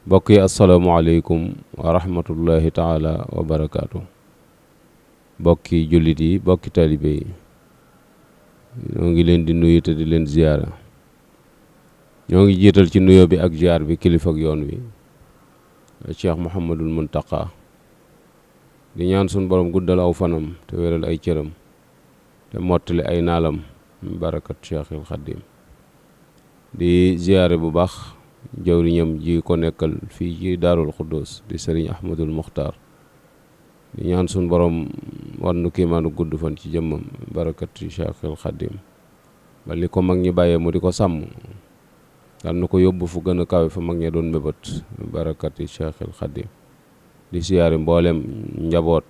mbokk yi asalaamaaleykum wa rahmatullahi taala wa barakaatu. mbokki jullit yi mbokki talibe yi ñoo ngi leen di nuyu te di leen ziyaara. ñoo ngi jiital ci nuyoo bi ak ziyaar bi kilifa ak yoon wi Cheikh Mouhamadul Muntaqa di ñaan sun borom guddal aw fanam te wéral ay cëram te mottali ay naalam barakat Cheikhil Xaddim. di ziyaare bu baax jawriñam ji ko nekkal fii ci Daarul Xuddus di sëriñ Ahmadul Muxtaar di ñaan sun borom war nu kiimaanu gudd fan ci jëmmam barakat Cheikhil Xaddim ba li ko mag ñi bàyyee mu di ko sàmm dal na ko yóbbu fu gën a kawe fa mag ña doon mébét barakati Cheikhil Xaddim. di siyaari mboolem njaboot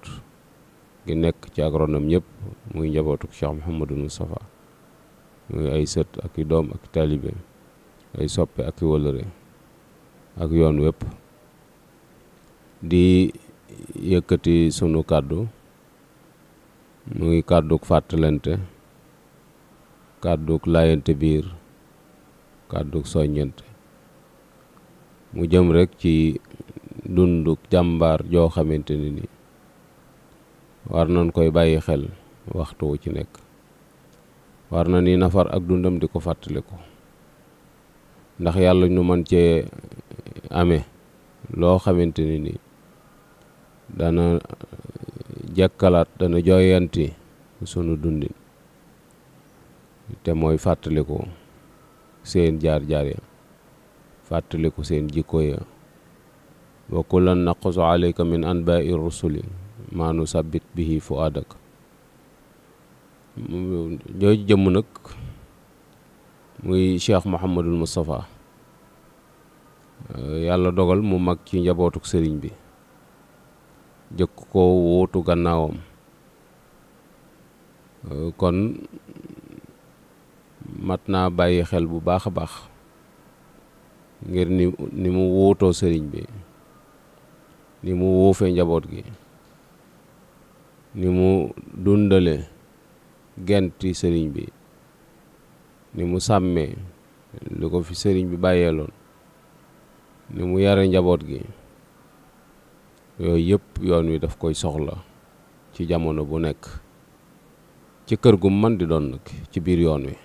gi nekk ci agronome ñëpp muy njabootuk Cheikh Mouhamadul Moustapha muy ay sët ak i doom ak i taalibe ay soppe ak i wëlëre ak yoon wépp. di yëkkati sunu kàddu muy kàdduk fàttalante, kàdduk laayante biir, kàdduk soññante mu jëm rek ci dunduk jàmbaar joo xamante ni war nañ koy bàyyi xel waxtu wu ci nekk. war na ni nafar ak dundam di ko fàttaliku ndax yàlla ñu mën cee amee loo xamante ni dana jekkalaat dana jooyanti sunu dundin te mooy fàttaliku seen jaar-jaar ya, fàttaliku seen jikko ya. wa kullan naqussu alayka min anba'i rusuli maa nusabbit bihi fu'aadak. jooju jëmm nag muy Cheikh Mouhamadul Moustapha yàlla dogal mu mag ci njabootuk sëriñ bi jëkk ko wuutu gannaawam kon mat naa bàyyi xel bu baax a baax ngir ni mu wuutoo sëriñ bi, ni mu wuufee njaboot gi, ni mu dundale genti sëriñ bi, ni mu sàmmee li ko fi sëriñ bi bàyyeeloon, ni mu yare njaboot gi. yooyu yëpp yoon wi daf koy soxla ci jamono bu nekk ci kër gu man di doon nag ci biir yoon wi,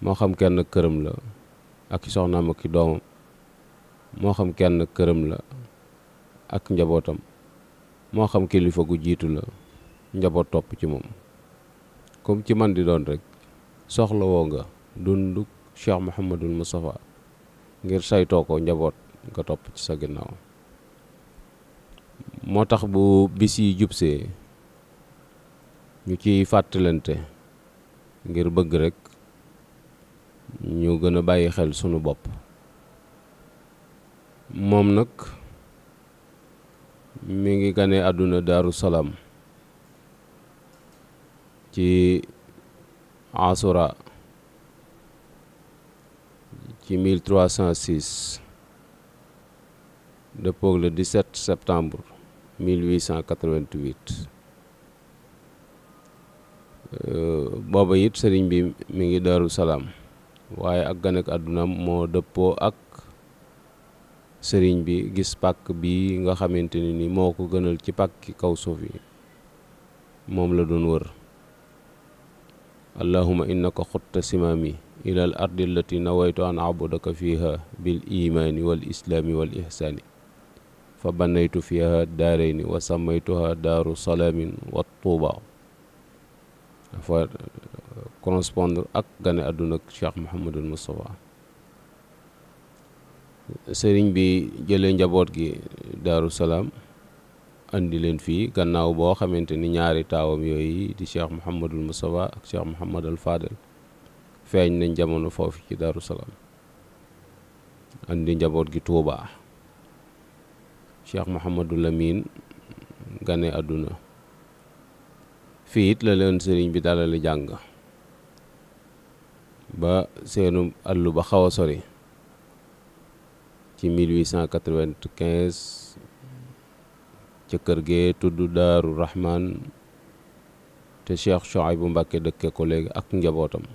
moo xam kenn këram la ak i soxnaam ak i doomam, moo xam kenn këram la ak njabootam, moo xam kilifa gu jiitu la njaboot topp ci moom. comme ci man di doon rek soxla woo nga dundu Cheikh Mouhamadul Moustapha ngir saytoo ko njaboot nga topp ci sa ginnaaw. moo tax bu bis yi jubsee ñu ciy fàttalante ngir bëgg rek ñu gën a bàyyi xel sunu bopp. moom nag mi ngi gane àdduna Daaru Salaam ci Asura ci 1306 dëppoog le 17 septembre 1888. booba it sëriñ bi mi ngi Daaru Salaam waaye ak gane ak àddunaam moo dëppoo ak sëriñ bi gis pàkk bi nga xamante ni moo ko gënal ci pàkki kaw suuf yi moom la doon wër. allahumma innaka xutta simaami ila al ardi allati nawaytu an abudaka fiha bil imaani wal islaami wal ihsaani fa banaytu fiha daarayni wa samaytuha daaru salaamin wa tuuba. dafa correspondre ak gane àdduna ak Cheikh Mouhamadul Moustapha. sëriñ bi jëlee njaboot gi Daaru Salaam andi leen fii gannaaw boo xamante ni ñaari taawam yooyu di Cheikh Mouhamadul Moustapha ak Cheikh Mouhamadul Fadel feeñ nañ jamono foofu ci Daaru Salaam. andi njaboot gi Tuubaa. Cheikh Mouhamadul Amin gane àdduna fii it la leen sëriñ bi dalali jàng ba seenu àllu ba xaw a sori ci 1895 ca kër gee tudd Daaru Rahman te Cheikh Chouaïbou Mbacké dëkke ko léegi ak njabootam.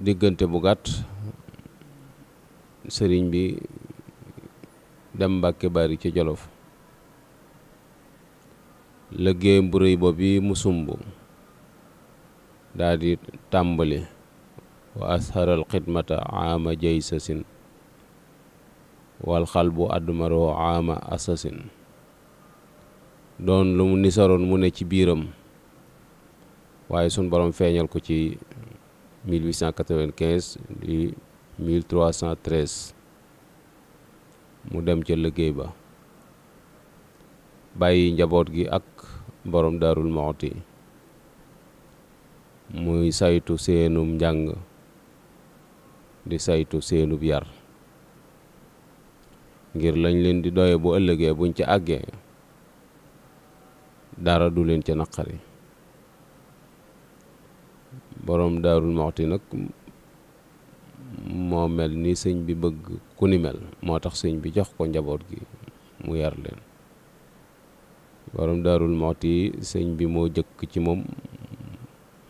diggante bu gàtt sëriñ bi dem Mbàkke Bari ci Jolof liggéeyam bu rëy boobu bi mu sumb daal di tàmbali wa asharal xidmata aama jaysasin wal xalbu admaroo aama asasin doon lu mu nisaroon mu ne ci biiram waaye sun borom feeñal ko ci 1895 di 1313 mu dem ca liggéey ba bàyyi njaboot gi ak borom Daarul Muxti muy saytu seenum njàng di saytu seenub yar ngir lañ leen di doye bu ëllëgee buñ ca àggee dara du leen ca naqari borom Daarul Muxti nag moo mel ni sëñ bi bëgg ku ni mel moo tax sëñ bi jox ko njaboot gi mu yar leen borom Daarul Muxti sëñ bi moo jëkk ci moom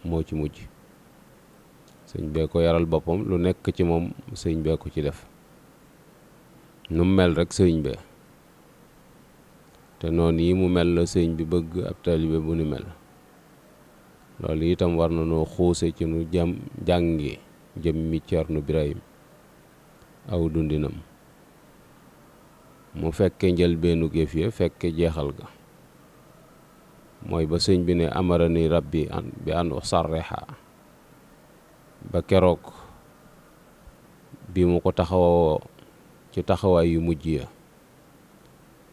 moo ci mujj sëñ bee ko yaral boppam lu nekk ci moom sëñ bee ko ci def nu mu mel rek sëñ bee te noonu yi mu mel la sëñ bi bëgg ab taalibe bu ni mel loolu itam war na noo xuuse ci nu jàngi jëmmi Ceerno Birahim aw dundinam mu fekke njëlbeenu géef ya fekke jeexal ga mooy ba sëñ bi ne amarani rabbi bi an usarriha ba keroog bi mu ko taxawoo ci taxawaay yu mujj ya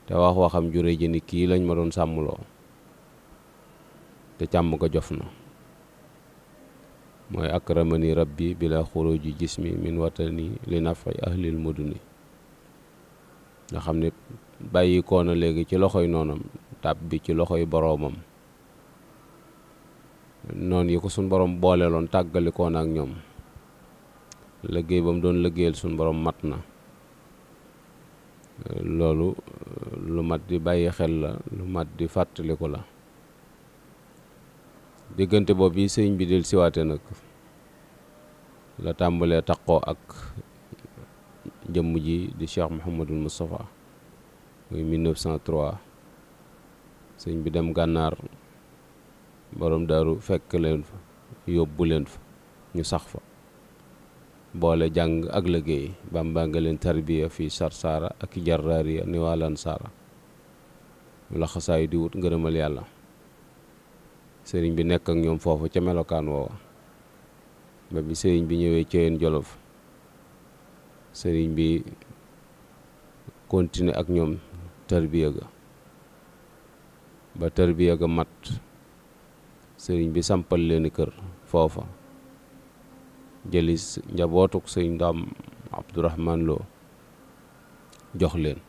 te wax waxam jure ji ni kii lañ ma doon sàmmloo te càmm ko jof na mooy akramani rabbi bila xuruji jismi min watani li nafi ahlil muduni nga xam ne bàyyi koona léegi ci loxoy noonam tàb bi ci loxoy boroomam noon yi ko suñ borom booleeloon tàggali koona ak ñoom liggéey ba mu doon liggéeyal suñ borom mat na loolu lu mat di bàyyi xel la lu mat di fàttaliku la diggante boobu yi sëñ bi del siwaate nag la tàmbalee taqoo ak jëmm ji di Cheikh Mouhamadul Moustapha muy 1903 sëñ bi dem gànnaar borom daaru fekk leen fa yóbbu leen fa ñu sax fa boole jàng ak liggéey Bàmba nga leen tarbiya fi sarsaara ak jarraariya ni waalan saara ñu la xasaayu di wut ngërëmal yàlla sëriñ bi nekk ak ñoom foofu ca melokaan woowa ba bi sëriñ bi ñëwee Ceyeen Jolof sëriñ bi continuer ak ñoom tarbiya ga ba tarbiya ga mat sëriñ bi sampal leeni kër foofa jëli njabootuk sëriñ Ndaam Abdourahman Lo jox leen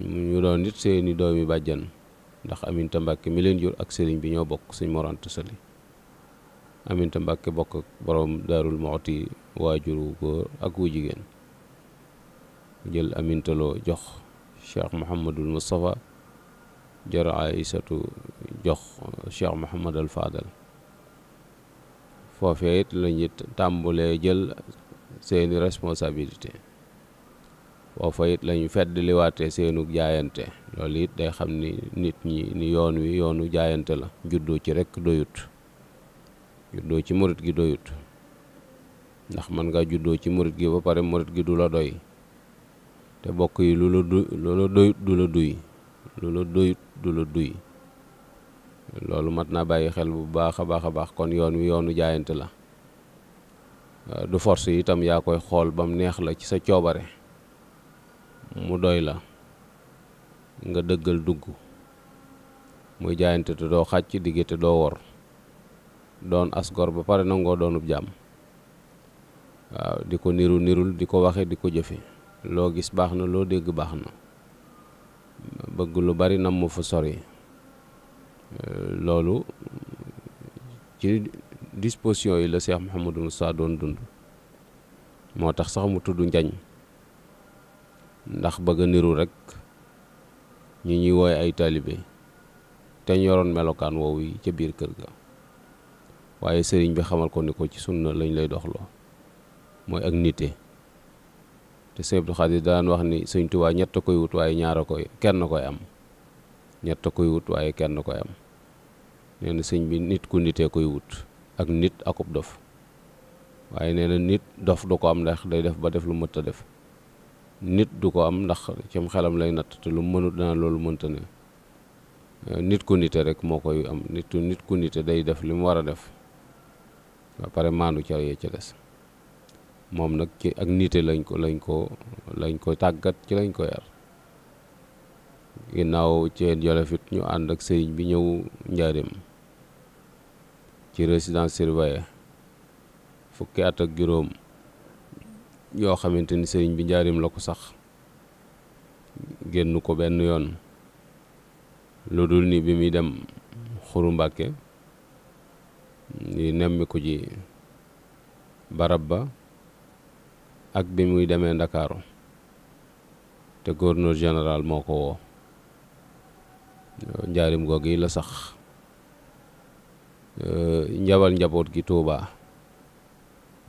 ñu doon nit seeni doomi bàjjan ndax Aminta Mbàkke mi leen jur ak sëriñ bi ñoo bokk sëñ Mor Anta Sali Aminta Mbàkke bokk ak borom Daarul Muxti waajuru góor ak wu jigéen jël Aminta Lo jox Cheikh Mouhamadul Moustapha jër Aysatu jox Cheikh Mouhamadul Fadal foofee it lañu tàmbulee jël seeni responsabilité foofa it lañu fedd liwaatee seenu jaayante loolu it day xam ni nit ñi ni yoon wi yoonu jaayante la juddoo ci rekk doyut juddoo ci murit gi doyut ndax man nga juddoo ci murit gi ba pare murit gi du la doy te bokk yi lu la doyut du la duy lu la doyut du la duy loolu mat naa bàyyi xel bu baax a baax kon yoon wi yoonu jaayante la du force itam yaa koy xool bam neex la ci sa coobare mu doy la nga dëggal dugg muy jaayante te doo xàcc digge te doo wor doon asgor ba pare nangoo doonub jàmm waaw di ko nirul di ko waxe di ko jëfe loo gis baax na loo dégg baax na bëgg lu bari nam mu fa sori loolu ci disposition yi la Cheikh Mouhamadou Moussa doon dund moo tax sax mu tudd njañ ndax bëgg a niru rek ñi ñuy wooye ay taalibe te ñu yoroon melokaan woowu yi ca biir kër ga waaye sëriñ bi xamal ko ni ko ci sunna lañ lay doxloo mooy ak nite te Sëñ Abdou Khadir daan wax ni Sëñ Tuubaa ñett koy wut waaye kenn koy am, ñett koy wut waaye kenn koy am. nee na sëñ bi nit ku nitee koy wut, ak nit akub dof, waaye nee na nit dof du ko am ndax day def ba def lu mënta def, nit du ko am ndax cim xelam lay natt te lu mënut dana loolu mënta ne. nit ku nite rek moo koy am, nit ku nite day def li mu war a def ba pare maandu ca yee ca des. moom nag ci ak nite lañ ko tàggat, ci lañ ko yar. ginnaaw Ceen Jolof it ñu ànd ak sëriñ bi ñëw Njaaréem ci résidence surveillée fukki at ak juróom yoo xamante ni sëriñ bi Njaaréem la ko sax, génn ko benn yoon lu dul ni bi muy dem Xuru Mbàkke di nemmi ko ji barab ba, ak bi muy demee Ndakaaru te gouverneur général moo ko woo. Njaarim googu yi la sax, njaboot gi Tuubaa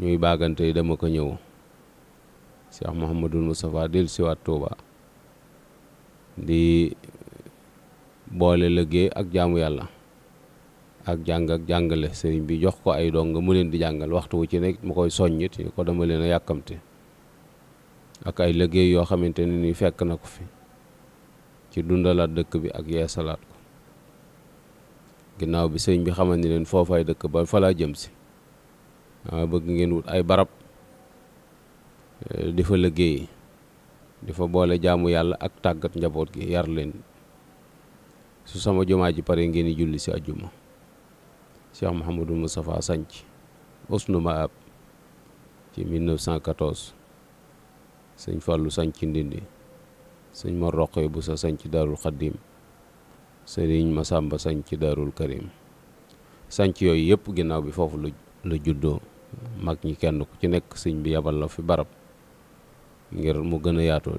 ñuy baagante yi dama ko ñëw. Cheikh Mouhamadul Moustapha del siwaat Tuubaa di boole liggéey ak jaamu yàlla ak jàng ak jàngale. sëriñ bi jox ko ay dong mu leen di jàngal waxtu wu ci nekk mu koy soññit ko dama leen a yàkkamte, ak ay liggéey yoo xamante ne ni fekk na ko fi ci dundalaat dëkk bi ak yeesalaat ko. ginnaaw bi sëñ bi xamal ni leen foofay dëkk ba fa laa jëm si, bëgg ngeen wut ay barab di fa liggéey, di fa boole jaamu yàlla ak tàggat njaboot gi, yar leen. su sama jumaa ji pare ngeen di julli si àjjuma. Cheikh Mouhamadou Moustapha sanc Usnu Maab ci 1914, sëñ Fàllu sanc Ndindi, sëñ Mor Roqee bu sa sanc Daarul Xaddim, sëriñ Masamba sanc Daarul Karim. sanc yooyu yëpp ginnaaw bi foofu la juddoo. mag ñi kenn ku ci nekk sëñ bi yabal la fi barab ngir mu gën a yaatu,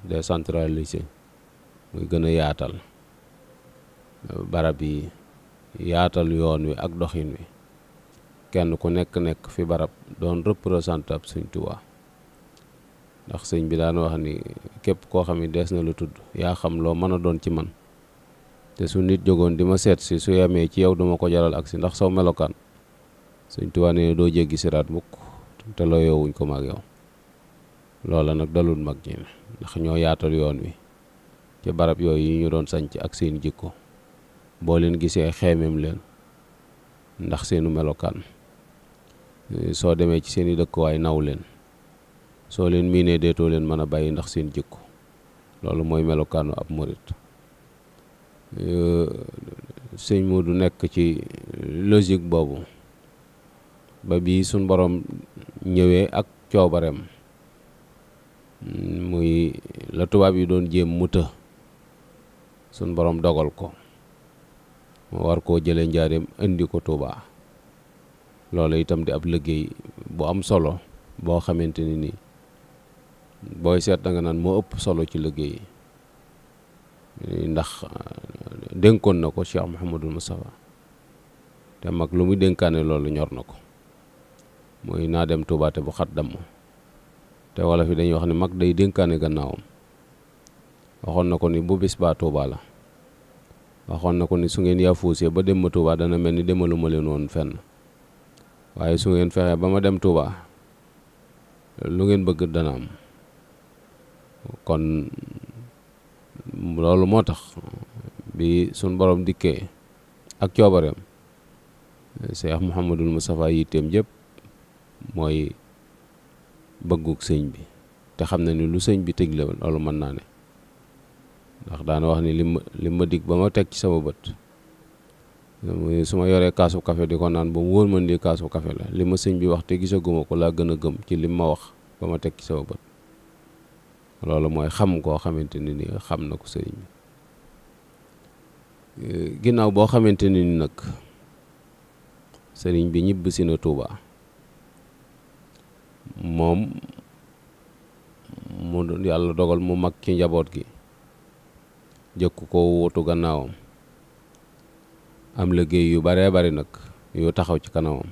décentralisé, muy gën a yaatal barab yi, yaatal yoon wi ak doxin wi. kenn ku nekk fi barab doon représenté ab Sëñ Tuubaa. ndax sëñ bi daan wax ni képp koo xam ne dees na la tudd, yaa xam loo mën a doon ci man, te su nit jógoon di ma seet si su yemee ci yow duma ko jaral ak si ndax saw melokaan. Sëñ Tuubaa nee doo jéggi siraat mukk te loo yoowuñ ko maag yow. loola nag dalul mag ñi ndax ñoo yaatal yoon wi ci barab yooyu yi ñu doon sanc ak seen jikko. boo leen gisee xeemeem leen ndax seenu melokaan. soo demee ci seeni dëkkuwaay naw leen, soo leen miinee deetoo leen mën a bàyyi ndax seen jikko. loolu mooy melokaanu ab murit. sëñ Moodu nekk ci logique boobu ba bii suñ borom ñëwee ak coobareem, muy la tubaab yi doon jéem mu të, suñ borom dogal ko mu war koo jële Njaaréem indi ko Tuubaa. loolu itam di ab liggéey bu am solo boo xamante ni nii booy seet da nga naan moo ëpp solo ci liggéey ndax dénkoon na ko Cheikh Mouhamadul Moustapha, te mag lu muy dénkaane loolu ñor na ko. muy naa dem Tuubaa te bu xat damm, te wala fi dañuy wax ni mag day dénkaane gannaawam. waxoon na ko ni bu bis baa Tuubaa la, waxoon na ko ni su ngeen yaafuusee ba dem ma Tuubaa dana mel ni demaluma leen woon fenn, waaye su ngeen fexee ba ma dem Tuubaa lu ngeen bëgg dana am. kon loolu moo tax bi suñ borom dikkee ak coobareem, Cheikh Mouhamadul Moustapha yitteem jëpp mooy bëgguk sëñ bi, te xam na ni lu sëñ bi tëj la loolu mën naa ne. ndax daana wax ni li ma dig ba ma teg ci sama bët, su ma yoree kaasu café di ko naan ba mu wóor man lii kaasu café la, li ma sëñ bi wax te gisaguma ko laa gën a gëm ci lim ma wax ba ma teg ci sama bët. loolu mooy xam koo xamante ni xam na ko sëriñ bi. ginnaaw boo xamante ni nag sëriñ bi ñibb si na Tuubaa, moom mu yàlla dogal mu mag ci njaboot gi, jëkk ko wutu gannaawam, am liggéey yu baree bari nag yu taxaw ci kanamam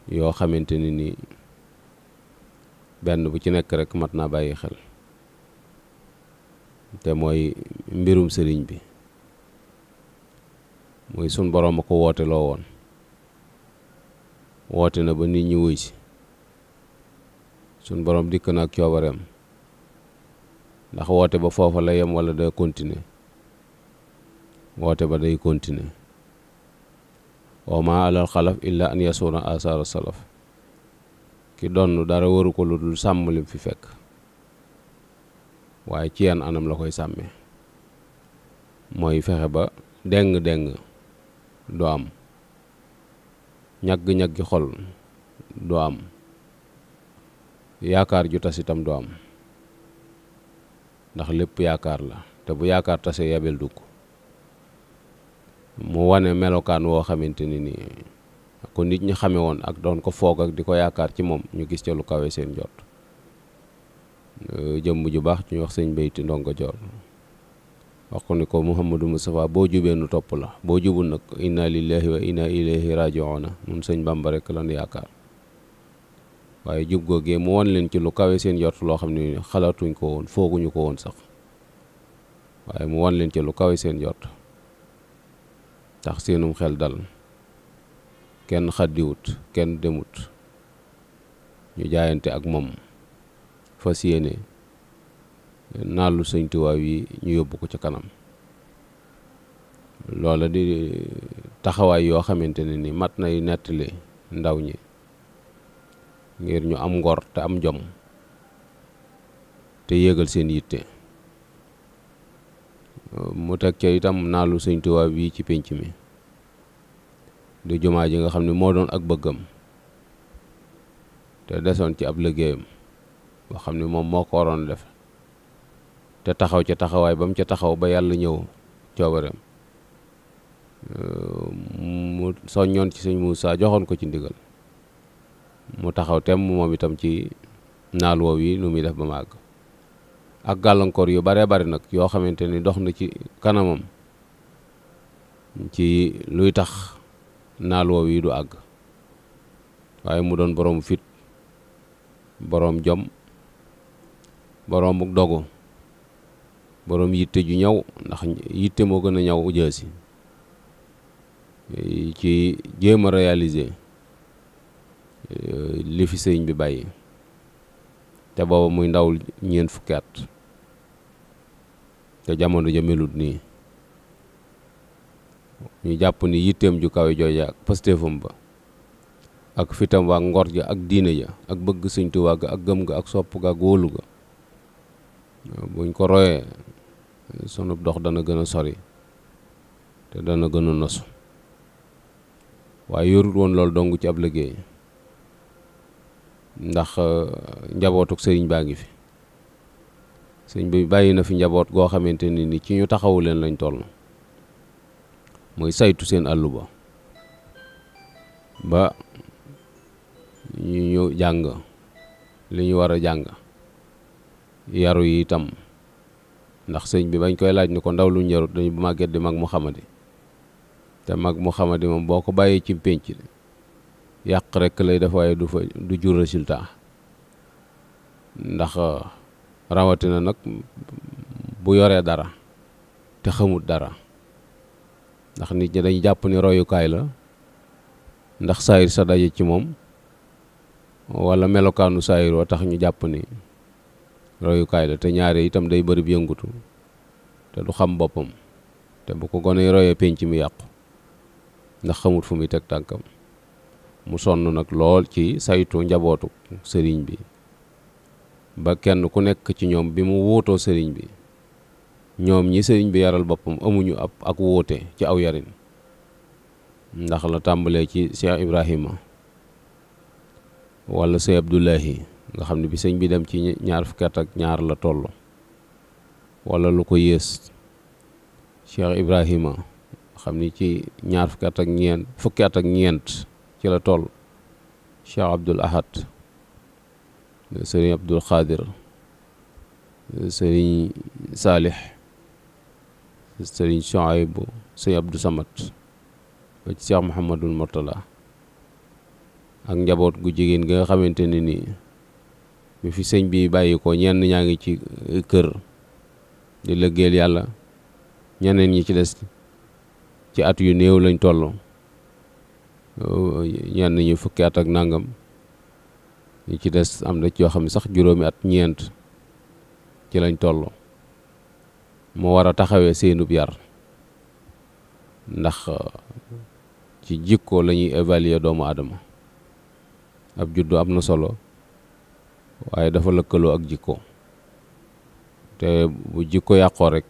yoo xamante ni benn bu ci nekk rek mat naa bàyyi xel te mooy mbirum sëriñ bi muy sun boroom a ko woote loo woon woote na ba nit ñi wuy si sun boroom dikk na ak coobareem ndax woote ba foofa la yem wala day continuer woote ba day continuer wa ma alal xalaf illa an yasuna asara salaf ki donn dara waru ko lu dul sàmm lim fi fekk waaye ci yan anam la koy sàmmee mooy fexe ba deng-deng du am ñagg-ñaggi xol du am yaakaar ju tas itam du am ndax lépp yaakaar la te bu yaakaar tasee yabel dugg mu wane melokaan woo xamante ni nii ko nit ñi xame woon ak doon ko foog ak di ko yaakaar ci moom ñu gis ca lu kawe seen jot jëmm ju baax ñu wax sëñ Bayti Ndongo Joor wax ko ni ko Mouhamadou Moustapha boo jubee nu topp la boo jubul nag inna lillahi wa inna ilayhi raji'una mun sëñ Bamba rek lan yaakaar waaye jub googee mu won leen ci lu kawe seen jot loo xam ne xalaatuñ ko woon fooguñu ko woon sax waaye mu won leen ci lu kawe seen jot tax seenum xel dal kenn xaddiwut kenn demut ñu jaayante ak moom fas yéene naalu sëñ Tuubaa yi ñu yóbbu ko ca kanam loola di taxawaay yoo xamante ne ni mat nay nettali ndaw ñi ngir ñu am ngor te am jom te yéegal seen yitte mu teg ca itam naalu sëñ Tuubaa yi ci pénc mi du jumaa ji nga xam ne moo doon ak bëggam te desoon ci ab liggéeyam boo xam ne moom moo ko waroon def te taxaw ca taxawaay ba mu ca taxaw ba yàlla ñëw coobareem mu soññoon ci sëñ Muusaa joxoon ko ci ndigal mu taxaw tem moom itam ci naal woow yi nu muy def ba màgg ak gàllankoor yu bare bari nag yoo xamante ni dox na ci kanamam ci luy tax naal woow yi du àgg waaye mu doon boroom fit boroom jom boroom dogu boroom yitte ju ñaw ndax yitte moo gën a ñaw jaasi ci jéem a réaliser li fi sëñ bi bàyyi te booba muy ndaw ñeent fukki at te jamono ja melut nii ñu jàpp ni yitteem ju kawe jooja ak pastéefam ba ak fitam waa ngor ja ak diine ja ak bëgg sëñ Tuubaa ga ak gëm ga ak sopp ga ak wóolu ga buñ ko royee sunub dox dana gën a sori te dana gën a nosu waaye yorut woon loolu dong ci ab liggéey ndax njabootuk sëriñ baa ngi fi sëñ bi bàyyi na fi njaboot goo xamante ni ci ñu taxawu leen lañ toll mooy saytu seen àllu ba ñu jàng li ñu war a jàng yaru yi itam ndax sëñ bi bañ koy laaj ni ko ndaw lu yarut dañu bu màgget di mag mu xamadi te mag mu xamadi moom boo ko bàyyi ci pénc yàq rek lay def waaye du jur résultat ndax rawatina nag bu yoree dara te xamut dara ndax nit ñi dañu jàpp ni royukaay la ndax saayir sa daje ci moom wala melokaanu saayir wa tax ñu jàpp ni royukaay la te ñaare itam day bari bi yëngutu te du xam boppam te bu ko gone royee penc mi yàqu ndax xamut fu muy teg tànkam mu sonn nag lool ci saytu njabootu sëriñ bi ba kenn ku nekk ci ñoom bi mu wuutoo sëriñ bi ñoom ñi sëriñ bi yaral boppam amuñu ak wuute ci aw yarin ndax la tàmbalee ci Cheikh Ibrahima wala Cheikh Abdoulahi nga xam ne bi sëñ bi dem ci ñaar fukki at ak ñaar la toll wala lu ko yées Cheikh Ibrahima xam ni ci ñaar fukki at ak ñeent ci la toll Cheikh Abdoul Ahad sëriñ Abdoul Khadir sëriñ Salih sëriñ Chouaïbou sëriñ Abdou Samad ba ci Cheikh Mouhamadul Mourtala ak njaboot gu jigéen gi nga xamante ne nii bi fi sëñ bi bàyyi ko ñenn ñaa ngi ci kër di liggéeyal yàlla, ñeneen ñi ci des ci at yu néew lañ toll, ñenn ñi fukki at ak nangam, ñi ci des am na ci yoo xam ne sax juróomi at ñeent ci lañ toll. mu war a taxawee seenub yar, ndax ci jikko la ñuy évaluer doomu aadama. ab juddu am na solo waaye dafa lëkkaloo ak jikko, te bu jikko yàqoo rek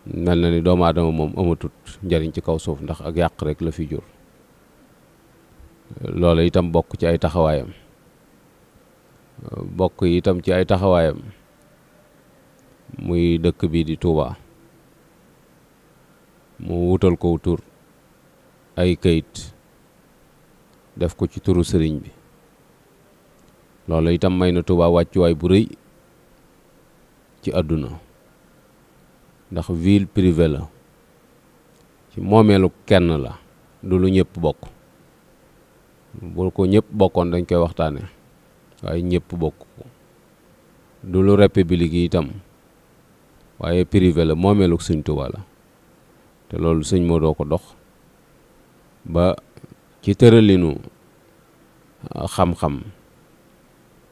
mel na ni doomu aadama moom amatut njariñ ci kaw suuf, ndax ak yàq rek la fi jur. loola itam bokk ci ay taxawaayam, bokk itam ci ay taxawaayam muy dëkk bi di Touba, mu wutal ko tur ay kayit def ko ci turu sëriñ bi. loolu itam may na Touba wàccuwaay bu rëy ci àdduna, ndax ville privée la, ci moomeelu kenn la, du lu ñëpp bokk. bu ko ñëpp bokkoon dañ koy waxtaane, waaye ñëpp bokk ko. du lu république yi itam, waaye privé la, moomeelu sëñ Touba la. te loolu sëñ moo doo ko dox ba ci tëralinu xam-xam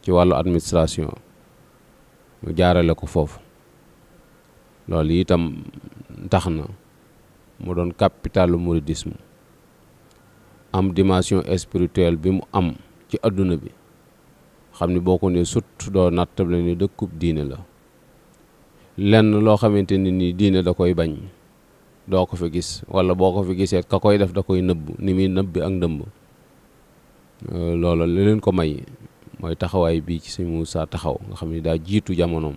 ci wàllu administration mu jaarale ko foofu. loolu itam tax na mu doon capitalu mouridisme, am dimension spirituelle bi mu am ci adduna bi, xam ni boo ko ne sut doo nattable ni dëkkub diine la. lenn loo xamante ni diine da koy bañ doo ko fi gis, wala boo ko fi gisee ka koy def da koy nëbb ni muy nëbbi ak ndëmb. loolu li leen ko may mooy taxawaay bii ci sëñ Moussa taxaw, nga xam ni daa jiitu jamonoom.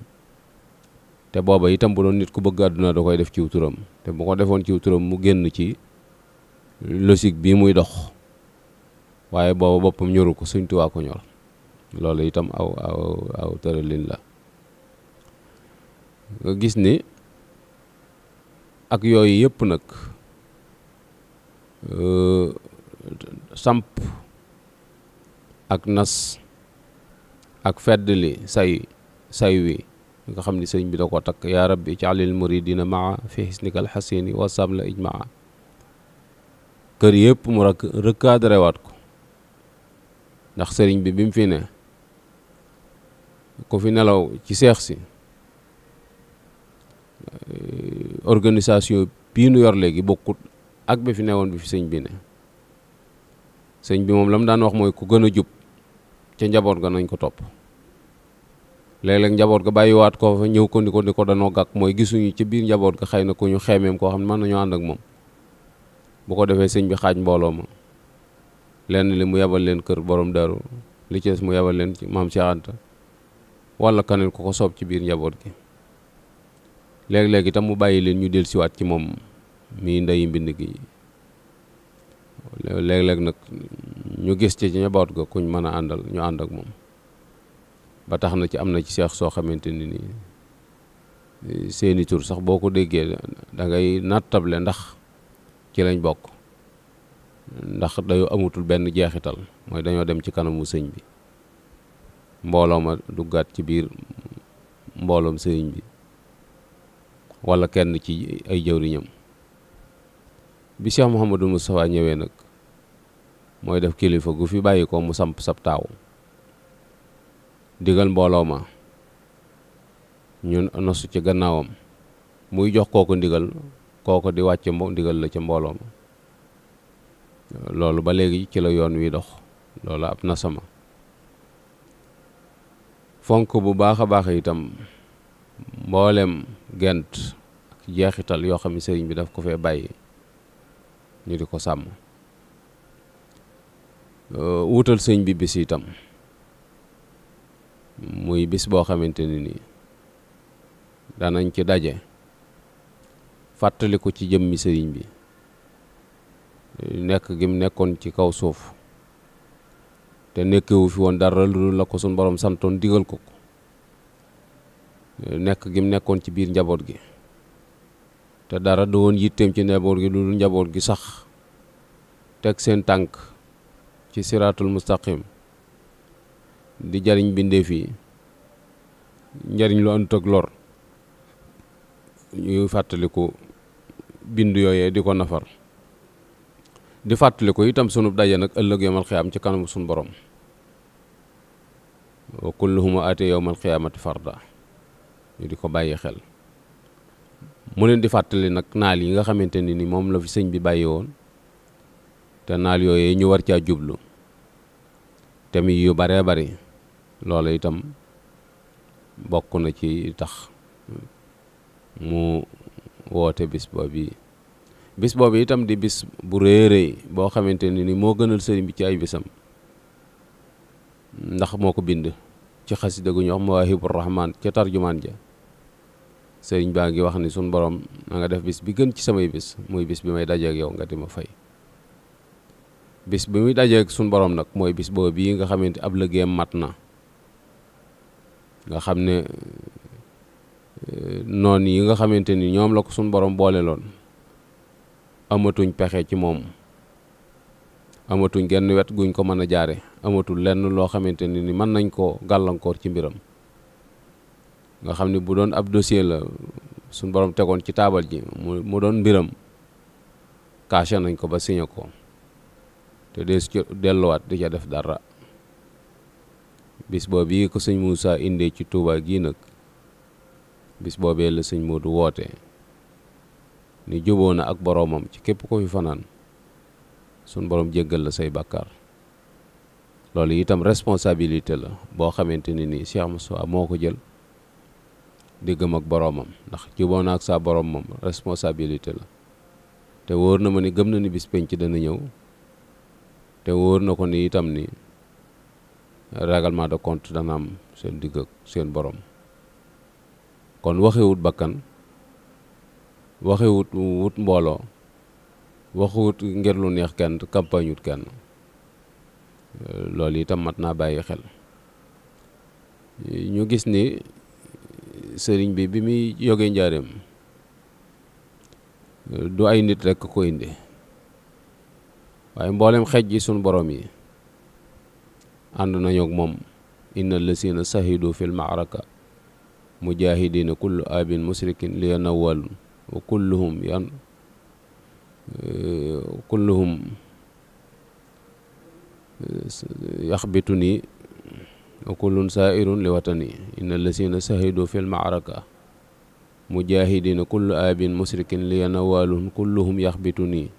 te booba itam bu doon nit ku bëgg àdduna da koy def ciw turam, te bu ko defoon ciw turam mu génn ci logique bii muy dox. waaye booba boppam ñoru ko, Sëñ Tuubaa ko ñor. loolu itam aw tëralin la. nga gis ni ak yooyu yëpp nag samp ak nas ak feddli say wi nga xam ni sëñ bi da ko takk, yaa rabbi ij'alil muridina maa fi hisnikal hasini wa samla ijmaa. kër yëpp mu recadré waat ko, ndax sëriñ bi mu fi ne ku fi nelaw ci seex si, organisation bii nu yor léegi bokkut ak bi fi newoon bi fi sëñ bi ne. sëñ bi moom la mu daan wax mooy ku gën a jub ca njaboot ga nañ ko topp. léeg-léeg njaboot ga bàyyiwaat ko fa ñëw ko ni ko danoo gàkk, mooy gisuñu ci biir njaboot ga xëy na ku ñu xeemeem koo xam ne mën nañoo ànd ak moom. bu ko defee sëñ bi xaaj mbooloo ma, lenn li mu yebal leen kër borom daru, li ci des mu yebal leen ci maam Cheikh Anta, wala kaneen ko soob ci biir njaboot gi. léeg-léeg itam mu bàyyi leen ñu dellusiwaat ci moom mii ndeyi mbind gi. léeg-léeg nag ñu gis ci njaboot ga kuñ mën a àndal ñu ànd ak moom. ba tax na ci am na ci seex soo xamante ni seeni tur sax boo ko déggee da ngay nattable ndax ci lañ bokk, ndax dañoo amutul benn jeexital, mooy dañoo dem ci kanamu sëñ bi, mbooloo ma duggaat ci biir mbooloom sëñ bi, wala kenn ci ay jëwriñam. bi Cheikh Mouhamadou Moustapha ñëwee nag mooy def kilifa gu fi bàyyi ko mu samp sab taaw, digal mbooloo ma ñun nosu ci gannaawam, muy jox kooko ndigal, kooko di wàcce ndigal la ca mbooloo ma. loolu ba léegi ci la yoon wi dox. loolu ab nasama fonk bu baax a baax itam mboolem gent ak jeexital yoo xam ne sëriñ bi daf ko fee bàyyi ñu di ko sàmm. wutal sëñ bi bis itam, muy bis boo xamante ni nii danañ ci daje fàttali ko ci jëmmi sëriñ bi, nekk gi mu nekkoon ci kaw suuf te nekkewu fi woon dara lu la ko suñ borom santoon digal ko nekk gi mu nekkoon ci biir njaboot gi te dara du woon yitteem ci njaboot gi lu njaboot gi sax teg seen tànk ci siraatul mustaqim di jariñ bindeef yi njariñ lu àndut ak lor, ñuy fàttaliku bind yooyee di ko nafar, di fàttaliku itam sunu daje nag ëllëg yawmal xiyaam ci kanamu sunu borom. wa kulluhum aatee yawmal xiyaamati farda, ñu di ko bàyyi xel. mu leen di fàttali nag naal yi nga xamante ni moom la fi sëñ bi bàyyi woon, te naal yooyee ñu war caa jublu te mi yu baree bari. loola itam bokk na ci tax mu woote bis boobu itam di bis bu rëy rëy boo xamante ni moo gënal sëriñ bi ci ay bisam, ndax moo ko bind ci xasida gu ñu wax Mawaahibur Rahmaan ca tarjumaan ja. sëriñ baa ngi wax ni sun borom na nga def bis bi gën ci samay bis muy bis bi may dajeek yow nga di ma fay. bis bi muy dajeek sun borom nag mooy bis boobu bii nga xamante ab liggéeyam mat na, nga xam ne noon yi nga xamante ni ñoom la ko sun borom boole loon amatuñ pexe ci moom, amatuñ genn wet guñ ko mën a jaare, amatul lenn loo xamante ni mën nañ koo gàllankoor ci mbiram. nga xam ne bu doon ab dossier la sun borom tegoon ci taabal ji mu doon mbiram, caché nañ ko ba signé ko te dees ci delluwaat di ca def dara. bis boobu ko sëñ Moussa indee ci Touba gii nag, bis boobee la sëñ Modou woote ni juboo na ak boroomam ci képp ko fi fanaan sun borom jéggal la say bàkkaar. loolu itam responsabilité la boo xamante ni Cheikh Moussa moo ko jël diggam ak boroomam, ndax juboo na ak saa boroom moom responsabilité la. te wóor na ma ni gëm na ni bis penc dana ñëw, te wóor na ko ni itam ni règlement de compte dana am seen digg ak seen borom. kon waxewut bakkan, waxewut wut mbooloo, waxewut ngir lu neex kenn, campagne wut kenn. loolu itam mat naa bàyyi xel. ñu gis ni sëriñ bi muy jógee njaareem du ay nit rekk ko indi, waaye mboolem xej ji sunu borom yi ànd nañu ak moom. inna lasina sahidu fil ma'raka mujahidina kullu abin musrikin li yanawalun wa kulluhum yaxbituni wa kullun saa'irun li watani. inna lasina sahidu fil ma'raka mujahidina kullu abin musrikin li yanawalun kulluhum yaxbituni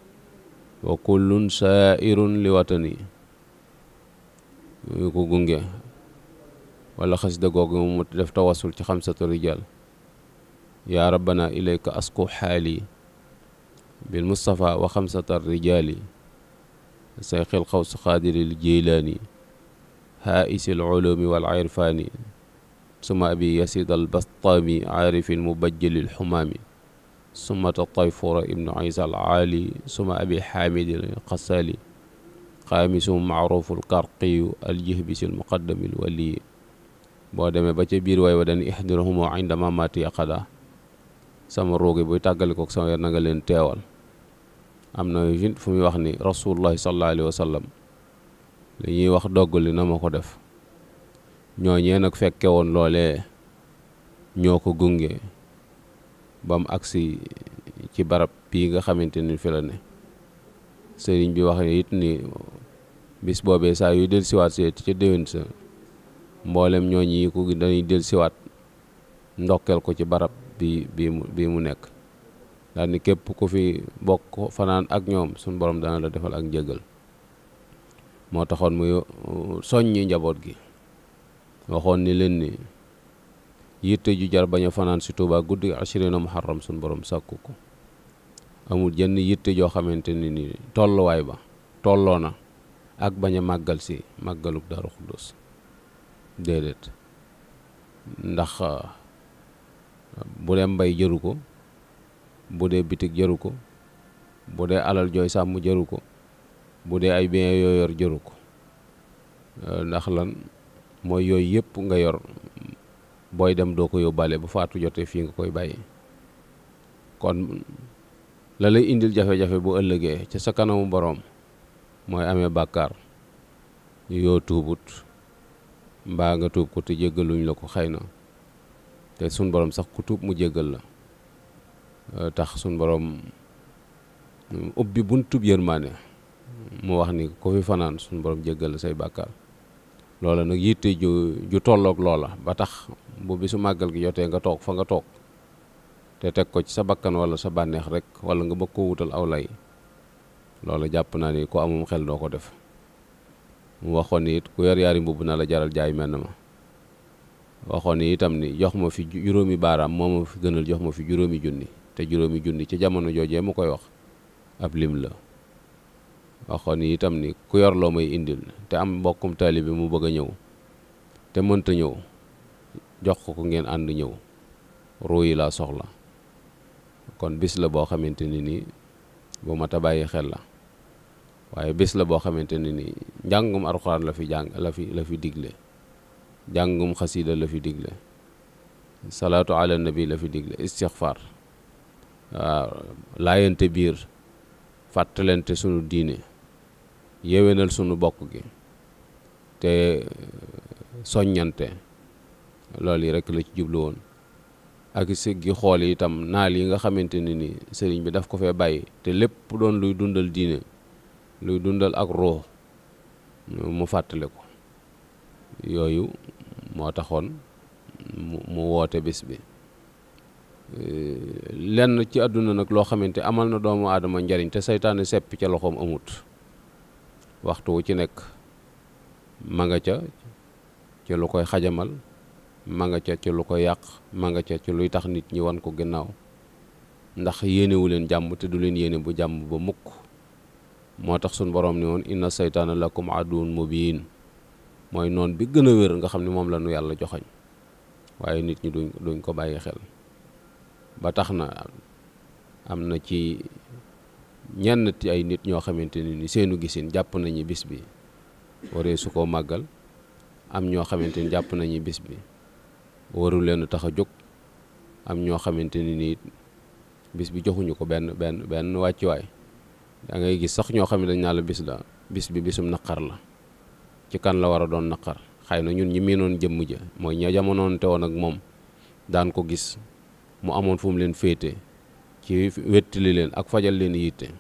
wa kullun saa'irun li watani. ko gunge wala xasida googu mu def tawassul ci xamsatu rijal. yaa rabbana ilayka asku xaali bil mustafa wa xamsata rijali sayxil xaws xaadiril jeylaani haisil ulumi wal irfaani suma abi yasid al bastaami aarifil mubajjalil xumaami suma tatayfura ibnu isa al aali suma abi xaamidil xasaali xaamisum maaruful karqiyu aljihbisil muqaddamil waliyi. boo demee ba ca biir waay wa dan ihdiruhumu inda mamati yaqada, sama roogi buy tàggalikook sama yer na nga leen teewal. am na fu muy wax ni rasulullahi sallallahu alayhi wa sallam li ñuy wax doggali na ma ko def. ñooñee nag fekke woon loolee ñoo ko gunge ba mu agsi ci barab bii nga xamante ni fi la ne. sëriñ bi wax it ni bis boobee saa yu del siwaat seet ca déwén sa mboolem ñooñi ko dañuy del siwaat ndokkeel ko ci barab bii mu nekk. daal ni képp ku fi bokk fanaan ak ñoom suñ borom dana la defal ak njëgal. moo taxoon muy soññi njaboot gi, waxoon ni leen ni yitte ju jar bañ a fanaan si Tuubaa guddi ashirina muharram suñ borom sàkku ko. amul jenn yitte joo xamante ni tolluwaay ba tolloo na ak bañ a màggal si màggaluk Daaru Xudoos, déedéet. ndax bu dee mbay jëru ko, bu dee bitig jëru ko, bu dee alal jooy sàmm jëru ko, bu dee ay bien yoo yor jëru ko. ndax lan mooy yooyu yëpp nga yor booy dem doo ko yóbbaale bu faatu jotee fii nga koy bàyyi. kon la lay indil jafe-jafe bu ëllëgee ca sa kanamu boroom mooy amee bàkkaar yoo tuubut mbaa nga tuub ko te jéggaluñ la ko xëy na te sun borom sax ku tuub mu jéggal la tax sun borom ubbi buntub yërmaane mu wax ni ku fi fanaan sun borom jéggal la say bàkkaar loola nag yitte ju tolloog loola ba tax bu bisu màggal gi jotee nga toog fa nga toog te teg ko ci sa bakkan wala sa bànneex rek wala nga bëgg ko wutal aw lay loola jàpp naa ni ku amum xel doo ko def mu waxoon ni it ku yor yaari mbubb na la jaral jaay menn ma waxoon ni itam ni jox ma fi juróomi baaraam moo ma fi gënal jox ma fi juróomi junni te juróomi junni ci jamono joojee mu koy wax ab lim la waxoon ni itam ni ku yor loo may indil te am mbokkum taalibe mu bëgg a ñëw te mënta ñëw jox ko ngeen ànd ñëw ruu yi laa soxla kon bis la boo xamante ni nii bu mat a bàyyi xel la waaye bis la boo xamante ni nii njàngum alxuraan la fi digle njàngum xasida la fi digle salaatu ala nabi la fi digle istixfaar waaw laayante biir fàttalente sunu diine yéwénal sunu bokk gi te soññante loolu yi rekk la ci jublu woon ak siggi xool yi itam naal yi nga xamante ne ni sëriñ bi daf ko fee bàyyi te lépp doon luy dundal diine luy dundal ak ruux mu fàttale ko yooyu moo taxoon mu woote bis bi lenn ci àdduna nag loo xamante amal na doomu aadama njariñ te saytaane seppi ca loxoom amut waxtu wu ci nekk ma nga ca ci lu koy xajamal ma nga ca ci lu koy yàq ma nga ca ci luy tax nit ñi wan ko ginnaaw ndax yéenewu leen jàmm te du leen yéene bu jàmm ba mukk moo tax suñ boroom ni woon inna saytaana lakum aduwwun mubiin mooy noon bi gën a wér nga xam ne moom la nu yàlla joxañ waaye nit ñi duñ ko bàyyi xel ba tax na am na ci ñenn ci ay nit ñoo xamante ni seenu gisin jàpp nañu bis bi waree su koo màggal am ñoo xamante ni jàpp nañu bis bi waru leen tax a jóg am ñoo xamante ni bis bi joxuñu ko benn wàccuwaay da ngay gis sax ñoo xam ne dañ naa la bis bi bisum naqar la ci kan la war a doon naqar xëy na ñun ñi miinoon jëmm ja mooy ña jamonoon te woon ak moom daan ko gis mu amoon fu mu leen féete ci wettali leen ak fajal leen yitte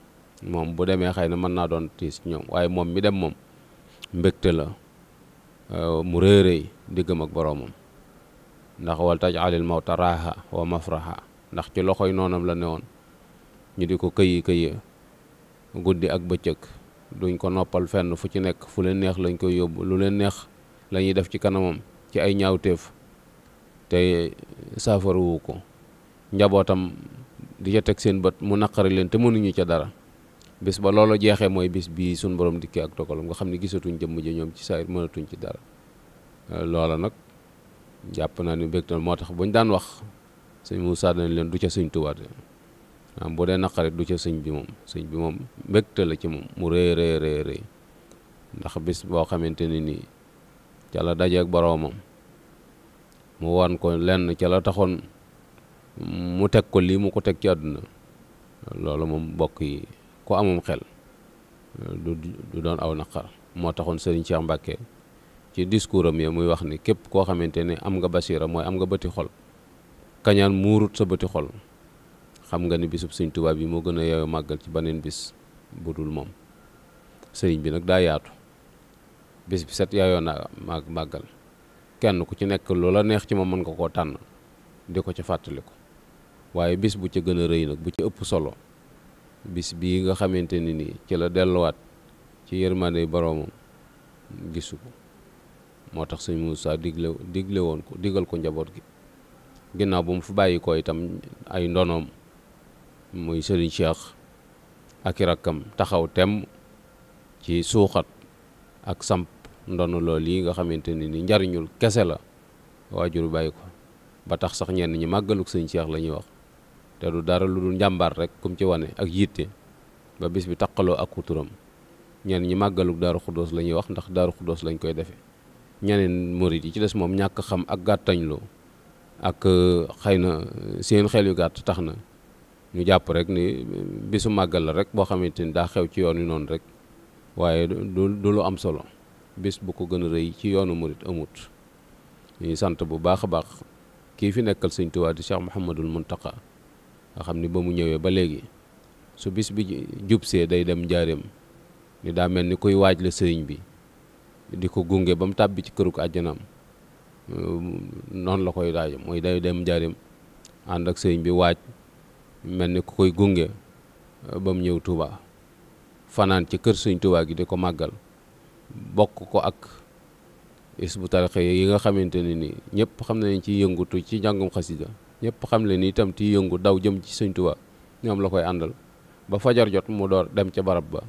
moom bu demee xëy na mën naa doon tiis ñoom waaye moom mi dem moom mbégte la mu réeréy diggam ak boroomam ndax wal taj'alil mawta raaha wa mafraha ndax ci loxoy noonam la newoon ñu di ko këyi guddi ak bëccëg duñ ko noppal fenn fu ci nekk fu leen neex lañ koy yóbbu lu leen neex la ñuy def ci kanamam ci ay ñaawteef te saafaruwu ko njabootam di ca teg seen bët mu naqari leen te mënuñu ca dara bis ba loolu jeexee mooy bis bii suñ borom dikkee ak dogalam nga xam ne gisatuñ jëmm ji ñoom ci saayir mënatuñ ci dara loola nag jàpp naa ni mbégte moo tax buñ daan wax sëñ Moussa dañ leen du ca sëñ Tuubaa bu dee naqarit du ca sëñ bi moom mbégte la ci moom mu rëy ndax bis boo xamante ni nii ca la dajeek boroomam mu wan ko lenn ca la taxoon mu teg ko lii mu ko teg ci àdduna loolu moom mbokk yi ku amum xel du doon aw naqar moo taxoon sëriñ Cheikh Mbacke ci discours am ya muy wax ni képp koo xamante ne am nga basira mooy am nga bëti xol kañaan muurut sa bëti xol xam nga ni bisub sëñ Tuubaa bi moo gën a yeewu màggal ci beneen bis bu dul moom sëriñ bi nag daa yaatu bis bi set yaayoo na màggal kenn ku ci nekk loola neex ci moom mën nga koo tànn di ko ca fàttaliku waaye bis bu ca gën a rëy nag bu ca ëpp solo bis bii nga xamante ni nii ci la delluwaat ci yërmande boroomam gisu ko moo tax sëñ Moussa digle woon ko digal ko njaboot gi ginnaaw bu mu fi bàyyi ko itam ay ndonoom muy sëriñ Cheikh ak i rakkam taxaw temm ci suuxat ak samp ndono lool yi nga xamante ni njariñul kese la waajur bàyyi ko ba tax sax ñenn ñi màggaluk sëñ Cheikh la ñuy wax te du dara lu dul njàmbaar rek kum ci wane ak yitte ba bis bi taqaloo ak turam ñenn ñi màggaluk Daaru Xuddoos la ñuy wax ndax Daaru Xuddoos lañ koy defee ñeneen murit yi ci des moom ñàkk xam ak gàttañloo ak xëy na seen xel yu gàtt tax na ñu jàpp rek ni bisu màggal la rek boo xamante ni daa xew ci yoon wi noonu rek waaye du lu am solo bis bu ko gën a rëy ci yoonu murit amut ñuy sant bu baax a baax kii fi nekkal sëñ Tuubaa di Cheikh Mouhamadul Muntaqa nga xam ni ba mu ñëwee ba léegi su bis bi jubsee day dem njaareem ni daa mel ni kuy waaj la sëriñ bi di ko gunge ba mu tàbbi ci këruk àjjanaam noonu la koy daaj mooy day dem njaareem ànd ak sëriñ bi waaj mel ni ku koy gunge ba mu ñëw Touba fanaan ci kër sëñ Touba gi di ko màggal bokk ko ak Hizbut Tarqiyyah yi nga xamante ne ni ñëpp xam nañ ci yëngutu ci njàngum xasida ñëpp xam le ni itam ci yëngu daw jëm ci sëñ Touba ñoom la koy àndal ba fajar jot mu door dem ca barab ba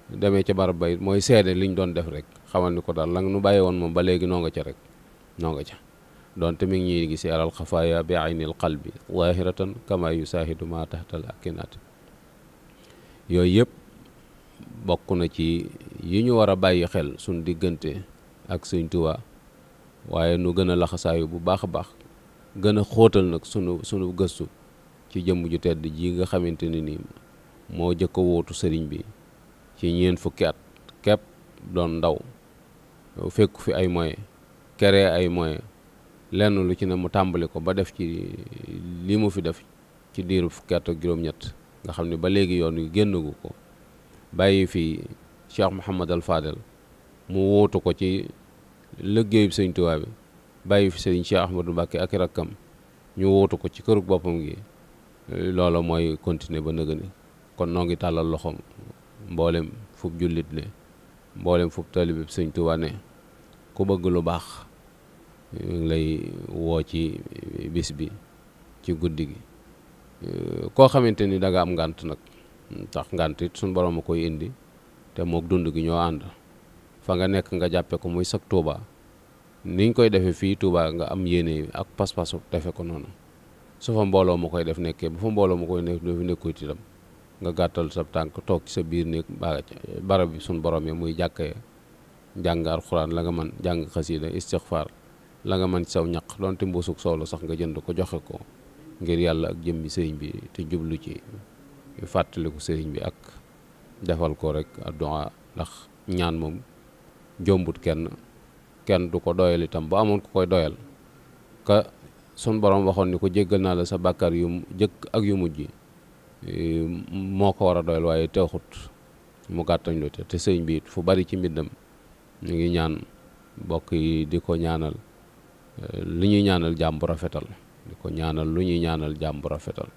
demee ca barab ba it mooy seede liñ doon def rek xamal ni ko daal la nu bàyyi woon moom ba léegi noo nga ca rek noo nga ca doonte mi ngi ñuy gis alal xafaaya bi aynil qalbi zahiratan kama yusahidu ma tahtal akinat yooyu yëpp bokk na ci yi ñu war a bàyyi xel suñ diggante ak sëñ Tuubaa waaye nu gën a laxasaayu bu baax a baax gën a xóotal nag sunu gëstu ci jëmm ju tedd ji nga xamante ne ni moo jëkk a wóotu sëriñ bi ci ñeent fukki at képp doon ndaw fekku fi ay moyens créé ay moyens lenn lu ci ne mu tàmbali ko ba def ci li mu fi def ci diiru fukki at ak juróom-ñett nga xam ne ba léegi yoon wi génnagu ko bàyyi fi Cheikh Mouhamadal Fadel mu wóotu ko ci liggéeyub sëñ Tuubaa bi bàyyi fi sëriñ Cheikh Ahmadou Mbacké ak rakkam ñu wóotu ko ci kërug boppam gi loola mooy continuer ba nëgëni kon noo ngi tàllal loxoom mboolem fub jullit ne mboolem fub taalibe sëñ Tuubaa ne ku bëgg lu baax ngi lay woo ci bis bi ci guddi gi koo xamante ni da nga am ngànt nag tax ngànt it suñ borom a koy indi te mook dund gi ñoo ànd fa nga nekk nga jàppe ko muy sag Tuubaa niñ koy defee fii Tuubaa nga am yéene ak pas-pasu defe ko noonu su fa mbooloo ma koy def nekkee bu fa mbooloo ma koy nekkuy itam nga gàttal sa tànk toog ci sa biir néeg barab bi suñ borom yi muy jàkkee jàng alxuraan la nga mën jàng xasiida istixfaar la nga mën ci saw ñaq doonte mbuusug soow la sax nga jënd ko joxe ko ngir yàlla ak jëmmi sëriñ bi te jublu ci fàttaliku sëriñ bi ak defal ko rek addu'a ndax ñaan moom jombut kenn du ko doyal itam bu amoon ku koy doyal ka sun borom waxoon ni ko jéggal naa la sa bàkkaar yu jëkk ak yu mujj moo ko war a doyal waaye teexut mu gàttañ lu te sëriñ bi fu bari ci mbindam ñu ngi ñaan mbokk yi di ko ñaanal lu ñuy ñaanal jàmm bu rafetal di ko ñaanal lu ñuy ñaanal jàmm bu rafetal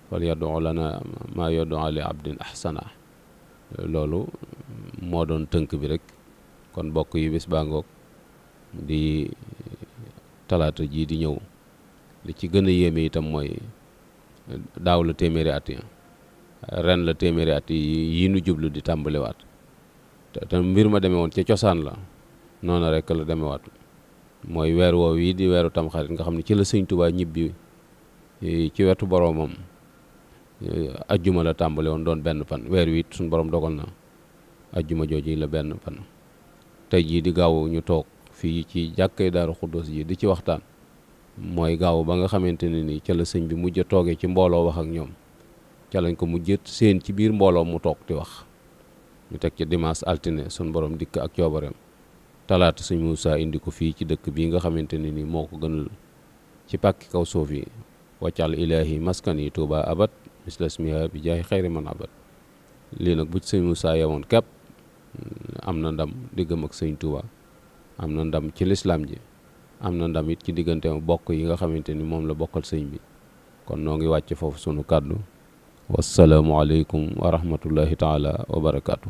fal yadu lana ma yadu li abdin ahsana loolu moo doon tënk bi rek kon mbokk yi bis baa ngoog di talaata jii di ñëw li ci gën a yéeme itam mooy daaw la téeméeri at yi ren la téeméeri at yi nu jublu di tàmbaliwaat te mbir ma demee woon ca cosaan la noonu rek la demewaat mooy weer woow yi di weeru tamxarit nga xam ne ci la sëñ Tuubaa ñibbi ci wetu boroomam ajjuma la tàmbale woon doon benn fan weer wi it suñ borom dogal na ajjuma jooju la benn fan tey jii di gaaw ñu toog fii ci jàkkay Daaru Xuddoos ji di ci waxtaan mooy gaaw ba nga xamante ne ni ca la sëñ bi mujj a toogee ci mbooloo wax ak ñoom ca lañ ko mujj seen ci biir mbooloo mu toog di wax ñu teg ci dimanche altine sun borom dikk ak coobareem talaata sëñ Muusaa indi ko fii ci dëkk bii nga xamante ne ni moo ko gënal ci pàkki kaw suuf yi waccal ilaahi maskan yi Tuubaa abat mislasmiha bi jaay xayri man abat lii nag bu ci sëñ Muusaa yemoon képp am na ndam diggam ak sëñ Tuubaa am na ndam ci lislaam ji am na ndam it ci diggante bokk yi nga xamante ni moom la bokkal sëñ bi kon noo ngi wàcc foofu sunu kàddu wassalaamu aleykum wa rahmatullahi taala wa barakaatu